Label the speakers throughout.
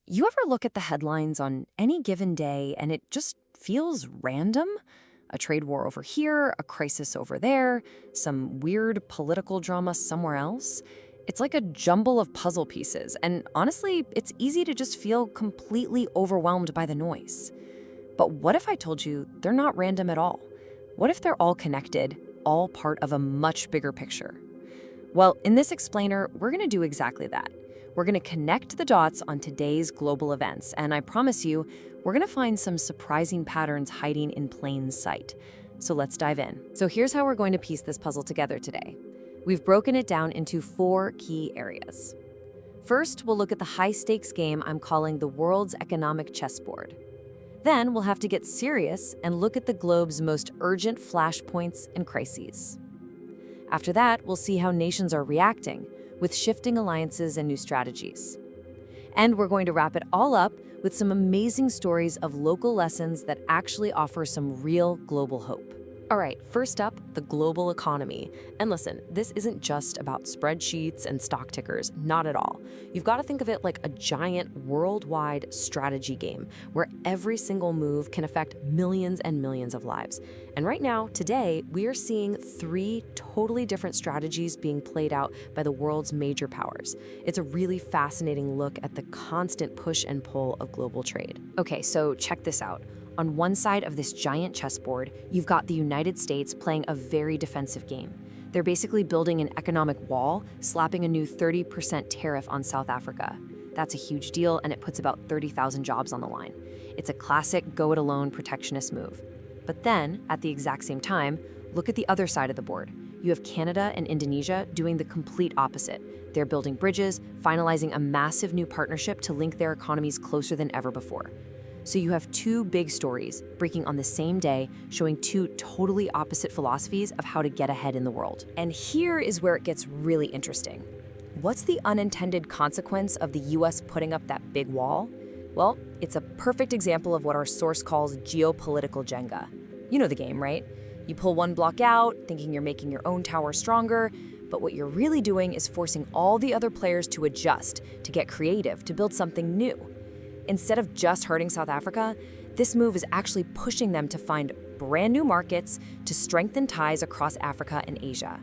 Speaker 1: You ever look at the headlines on any given day and it just feels random? A trade war over here, a crisis over there, some weird political drama somewhere else. It's like a jumble of puzzle pieces, and honestly, it's easy to just feel completely overwhelmed by the noise. But what if I told you they're not random at all? What if they're all connected, all part of a much bigger picture? Well, in this explainer, we're going to do exactly that. We're going to connect the dots on today's global events, and I promise you, we're going to find some surprising patterns hiding in plain sight. So let's dive in. So here's how we're going to piece this puzzle together today. We've broken it down into 4 key areas. First, we'll look at the high-stakes game I'm calling the world's economic chessboard. Then we'll have to get serious and look at the globe's most urgent flashpoints and crises. After that, we'll see how nations are reacting, with shifting alliances and new strategies. And we're going to wrap it all up with some amazing stories of local lessons that actually offer some real global hope. All right, first up, the global economy. And listen, this isn't just about spreadsheets and stock tickers, not at all. You've got to think of it like a giant worldwide strategy game where every single move can affect millions and millions of lives. And right now, today, we are seeing 3 totally different strategies being played out by the world's major powers. It's a really fascinating look at the constant push and pull of global trade. Okay, so check this out. On one side of this giant chessboard, you've got the United States playing a very defensive game. They're basically building an economic wall, slapping a new 30% tariff on South Africa. That's a huge deal, and it puts about 30,000 jobs on the line. It's a classic go-it-alone protectionist move. But then, at the exact same time, look at the other side of the board. You have Canada and Indonesia doing the complete opposite. They're building bridges, finalizing a massive new partnership to link their economies closer than ever before. So you have 2 big stories breaking on the same day, showing 2 totally opposite philosophies of how to get ahead in the world. And here is where it gets really interesting. What's the unintended consequence of the US putting up that big wall? Well, it's a perfect example of what our source calls geopolitical Jenga. You know the game, right? You pull one block out, thinking you're making your own tower stronger, but what you're really doing is forcing all the other players to adjust, to get creative, to build something new. Instead of just hurting South Africa, this move is actually pushing them to find brand new markets to strengthen ties across Africa and Asia.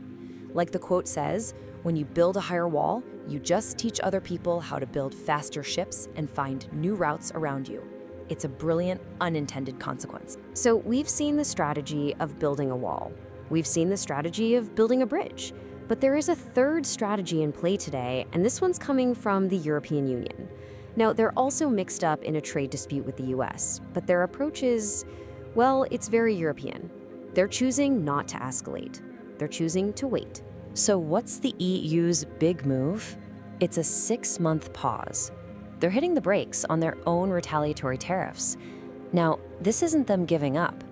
Speaker 1: Like the quote says, when you build a higher wall, you just teach other people how to build faster ships and find new routes around you. It's a brilliant, unintended consequence. So we've seen the strategy of building a wall. We've seen the strategy of building a bridge. But there is a third strategy in play today, and this one's coming from the European Union. Now, they're also mixed up in a trade dispute with the US, but their approach is, well, it's very European. They're choosing not to escalate. They're choosing to wait. So what's the EU's big move? It's a 6-month pause. They're hitting the brakes on their own retaliatory tariffs. Now, this isn't them giving up.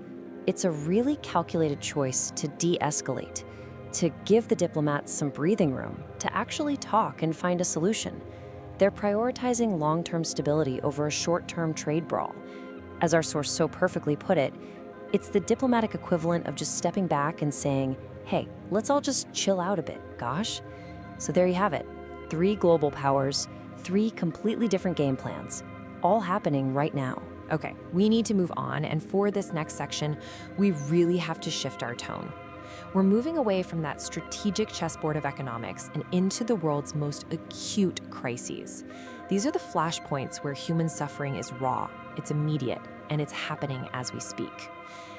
Speaker 1: It's a really calculated choice to de-escalate, to give the diplomats some breathing room, to actually talk and find a solution. They're prioritizing long-term stability over a short-term trade brawl. As our source so perfectly put it, it's the diplomatic equivalent of just stepping back and saying, hey, let's all just chill out a bit, gosh. So there you have it. 3 global powers, 3 completely different game plans, all happening right now. Okay, we need to move on, and for this next section, we really have to shift our tone. We're moving away from that strategic chessboard of economics and into the world's most acute crises. These are the flashpoints where human suffering is raw, it's immediate, and it's happening as we speak.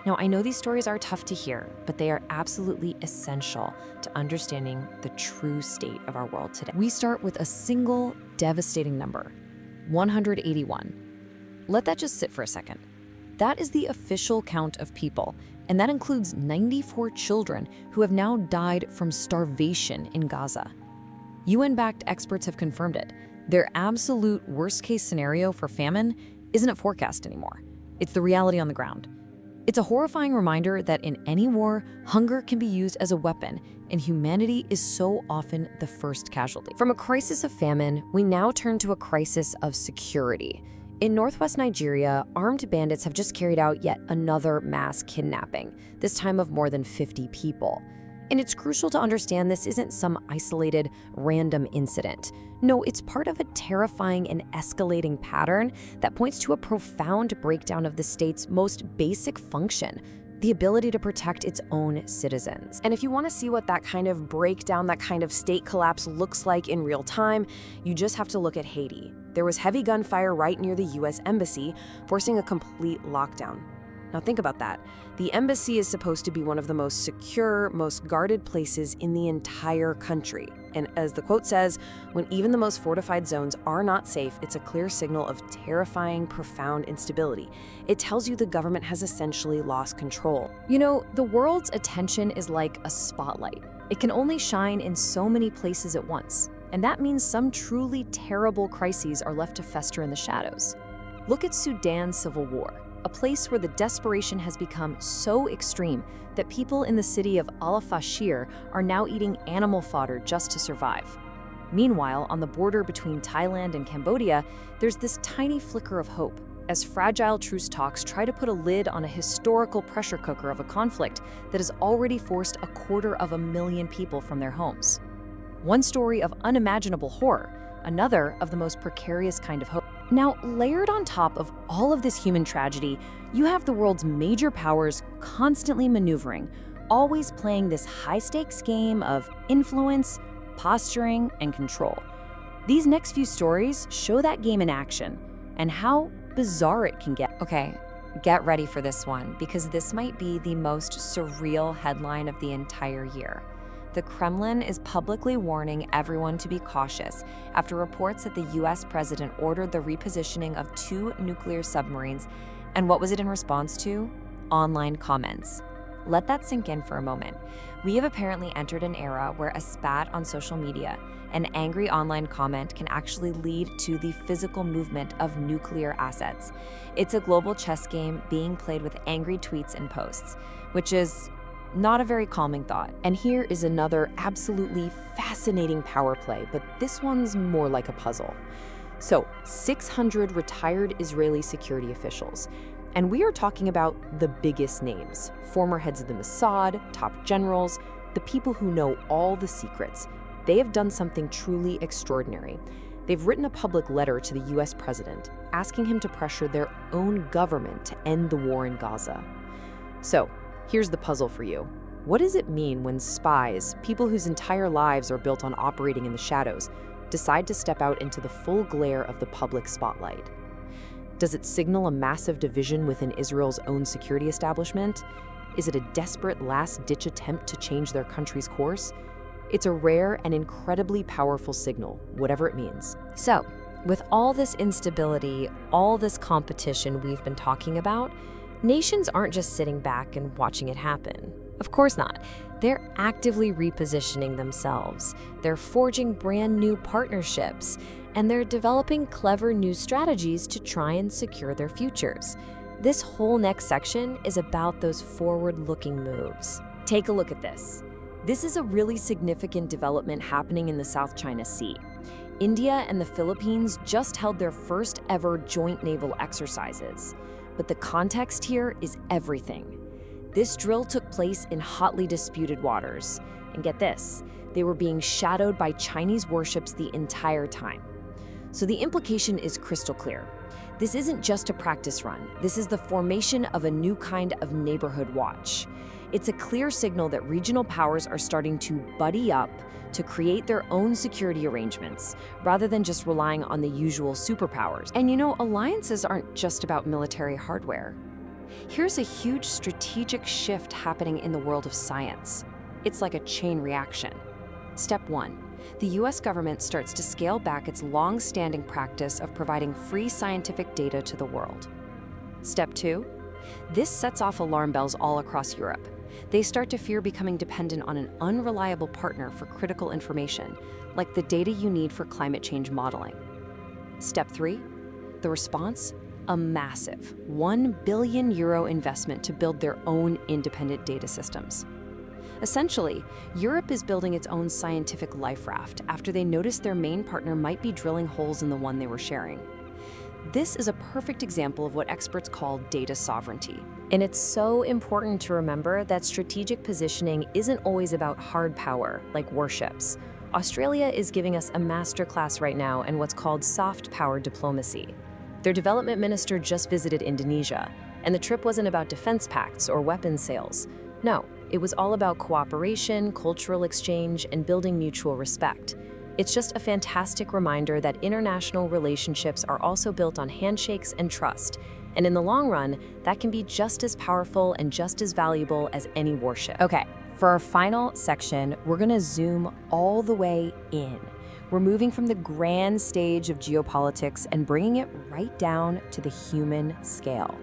Speaker 1: Now, I know these stories are tough to hear, but they are absolutely essential to understanding the true state of our world today. We start with a single devastating number, 181. Let that just sit for a second. That is the official count of people, and that includes 94 children who have now died from starvation in Gaza. UN-backed experts have confirmed it. Their absolute worst-case scenario for famine isn't a forecast anymore. It's the reality on the ground. It's a horrifying reminder that in any war, hunger can be used as a weapon, and humanity is so often the first casualty. From a crisis of famine, we now turn to a crisis of security. In northwest Nigeria, armed bandits have just carried out yet another mass kidnapping, this time of more than 50 people. And it's crucial to understand this isn't some isolated, random incident. No, it's part of a terrifying and escalating pattern that points to a profound breakdown of the state's most basic function, the ability to protect its own citizens. And if you want to see what that kind of breakdown, that kind of state collapse looks like in real time, you just have to look at Haiti. There was heavy gunfire right near the US Embassy, forcing a complete lockdown. Now think about that. The embassy is supposed to be one of the most secure, most guarded places in the entire country. And as the quote says, when even the most fortified zones are not safe, it's a clear signal of terrifying, profound instability. It tells you the government has essentially lost control. You know, the world's attention is like a spotlight. It can only shine in so many places at once. And that means some truly terrible crises are left to fester in the shadows. Look at Sudan's civil war, a place where the desperation has become so extreme that people in the city of Al-Fashir are now eating animal fodder just to survive. Meanwhile, on the border between Thailand and Cambodia, there's this tiny flicker of hope, as fragile truce talks try to put a lid on a historical pressure cooker of a conflict that has already forced 250,000 people from their homes. One story of unimaginable horror, another of the most precarious kind of hope. Now, layered on top of all of this human tragedy, you have the world's major powers constantly maneuvering, always playing this high-stakes game of influence, posturing, and control. These next few stories show that game in action and how bizarre it can get. Okay, get ready for this one, because this might be the most surreal headline of the entire year. The Kremlin is publicly warning everyone to be cautious after reports that the US president ordered the repositioning of 2 nuclear submarines. And what was it in response to? Online comments. Let that sink in for a moment. We have apparently entered an era where a spat on social media, an angry online comment, can actually lead to the physical movement of nuclear assets. It's a global chess game being played with angry tweets and posts, which is not a very calming thought. And here is another absolutely fascinating power play, but this one's more like a puzzle. So, 600 retired Israeli security officials. And we are talking about the biggest names, former heads of the Mossad, top generals, the people who know all the secrets. They have done something truly extraordinary. They've written a public letter to the US president, asking him to pressure their own government to end the war in Gaza. So, here's the puzzle for you. What does it mean when spies, people whose entire lives are built on operating in the shadows, decide to step out into the full glare of the public spotlight? Does it signal a massive division within Israel's own security establishment? Is it a desperate last-ditch attempt to change their country's course? It's a rare and incredibly powerful signal, whatever it means. So, with all this instability, all this competition we've been talking about, nations aren't just sitting back and watching it happen. Of course not. They're actively repositioning themselves. They're forging brand new partnerships, and they're developing clever new strategies to try and secure their futures. This whole next section is about those forward-looking moves. Take a look at this. This is a really significant development happening in the South China Sea. India and the Philippines just held their first ever joint naval exercises. But the context here is everything. This drill took place in hotly disputed waters. And get this, they were being shadowed by Chinese warships the entire time. So the implication is crystal clear. This isn't just a practice run. This is the formation of a new kind of neighborhood watch. It's a clear signal that regional powers are starting to buddy up to create their own security arrangements, rather than just relying on the usual superpowers. And you know, alliances aren't just about military hardware. Here's a huge strategic shift happening in the world of science. It's like a chain reaction. Step 1. The US government starts to scale back its long-standing practice of providing free scientific data to the world. Step 2. This sets off alarm bells all across Europe. They start to fear becoming dependent on an unreliable partner for critical information, like the data you need for climate change modeling. Step 3. The response? A massive €1 billion investment to build their own independent data systems. Essentially, Europe is building its own scientific life raft after they noticed their main partner might be drilling holes in the one they were sharing. This is a perfect example of what experts call data sovereignty. And it's so important to remember that strategic positioning isn't always about hard power, like warships. Australia is giving us a masterclass right now in what's called soft power diplomacy. Their development minister just visited Indonesia, and the trip wasn't about defense pacts or weapons sales. No, it was all about cooperation, cultural exchange, and building mutual respect. It's just a fantastic reminder that international relationships are also built on handshakes and trust. And in the long run, that can be just as powerful and just as valuable as any warship. Okay, for our final section, we're gonna zoom all the way in. We're moving from the grand stage of geopolitics and bringing it right down to the human scale.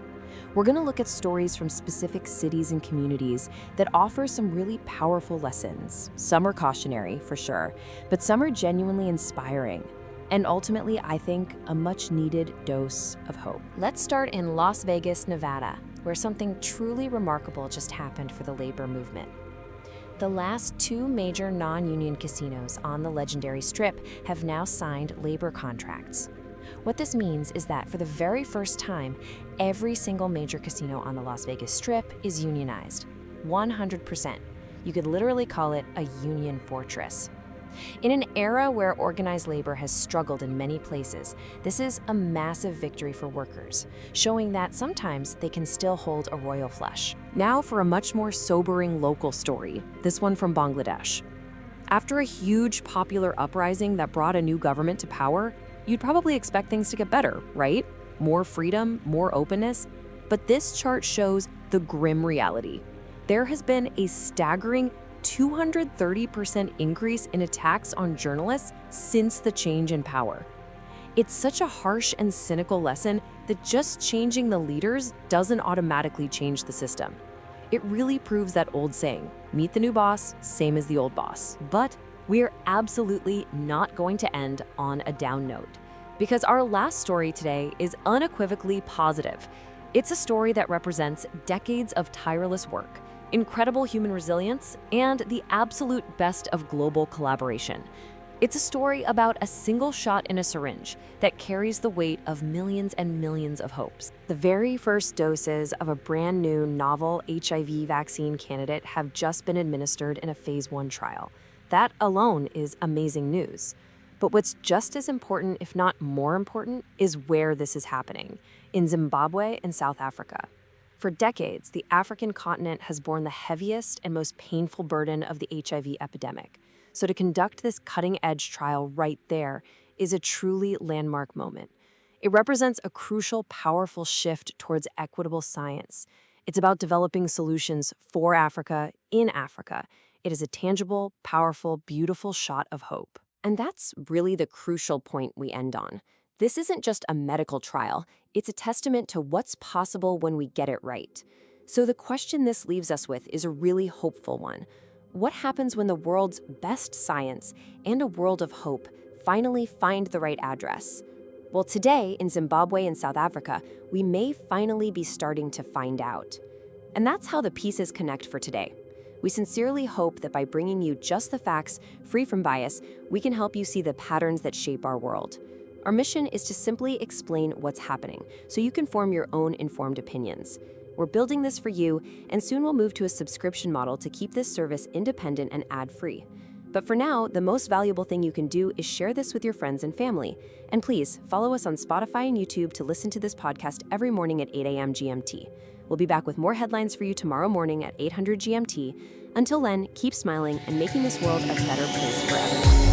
Speaker 1: We're gonna look at stories from specific cities and communities that offer some really powerful lessons. Some are cautionary, for sure, but some are genuinely inspiring. And ultimately, I think, a much-needed dose of hope. Let's start in Las Vegas, Nevada, where something truly remarkable just happened for the labor movement. The last two major non-union casinos on the legendary Strip have now signed labor contracts. What this means is that for the very first time, every single major casino on the Las Vegas Strip is unionized. 100%. You could literally call it a union fortress. In an era where organized labor has struggled in many places, this is a massive victory for workers, showing that sometimes they can still hold a royal flush. Now for a much more sobering local story, this one from Bangladesh. After a huge popular uprising that brought a new government to power, you'd probably expect things to get better, right? More freedom, more openness. But this chart shows the grim reality. There has been a staggering 230% increase in attacks on journalists since the change in power. It's such a harsh and cynical lesson that just changing the leaders doesn't automatically change the system. It really proves that old saying, meet the new boss, same as the old boss. But we're absolutely not going to end on a down note, because our last story today is unequivocally positive. It's a story that represents decades of tireless work, incredible human resilience, and the absolute best of global collaboration. It's a story about a single shot in a syringe that carries the weight of millions and millions of hopes. The very first doses of a brand new novel HIV vaccine candidate have just been administered in a phase 1 trial. That alone is amazing news. But what's just as important, if not more important, is where this is happening, in Zimbabwe and South Africa. For decades, the African continent has borne the heaviest and most painful burden of the HIV epidemic. So to conduct this cutting-edge trial right there is a truly landmark moment. It represents a crucial, powerful shift towards equitable science. It's about developing solutions for Africa, in Africa. It is a tangible, powerful, beautiful shot of hope. And that's really the crucial point we end on. This isn't just a medical trial, it's a testament to what's possible when we get it right. So the question this leaves us with is a really hopeful one. What happens when the world's best science and a world of hope finally find the right address? Well, today in Zimbabwe and South Africa, we may finally be starting to find out. And that's how the pieces connect for today. We sincerely hope that by bringing you just the facts, free from bias, we can help you see the patterns that shape our world. Our mission is to simply explain what's happening, so you can form your own informed opinions. We're building this for you, and soon we'll move to a subscription model to keep this service independent and ad-free. But for now, the most valuable thing you can do is share this with your friends and family. And please, follow us on Spotify and YouTube to listen to this podcast every morning at 8 a.m. GMT. We'll be back with more headlines for you tomorrow morning at 800 GMT. Until then, keep smiling and making this world a better place for everyone.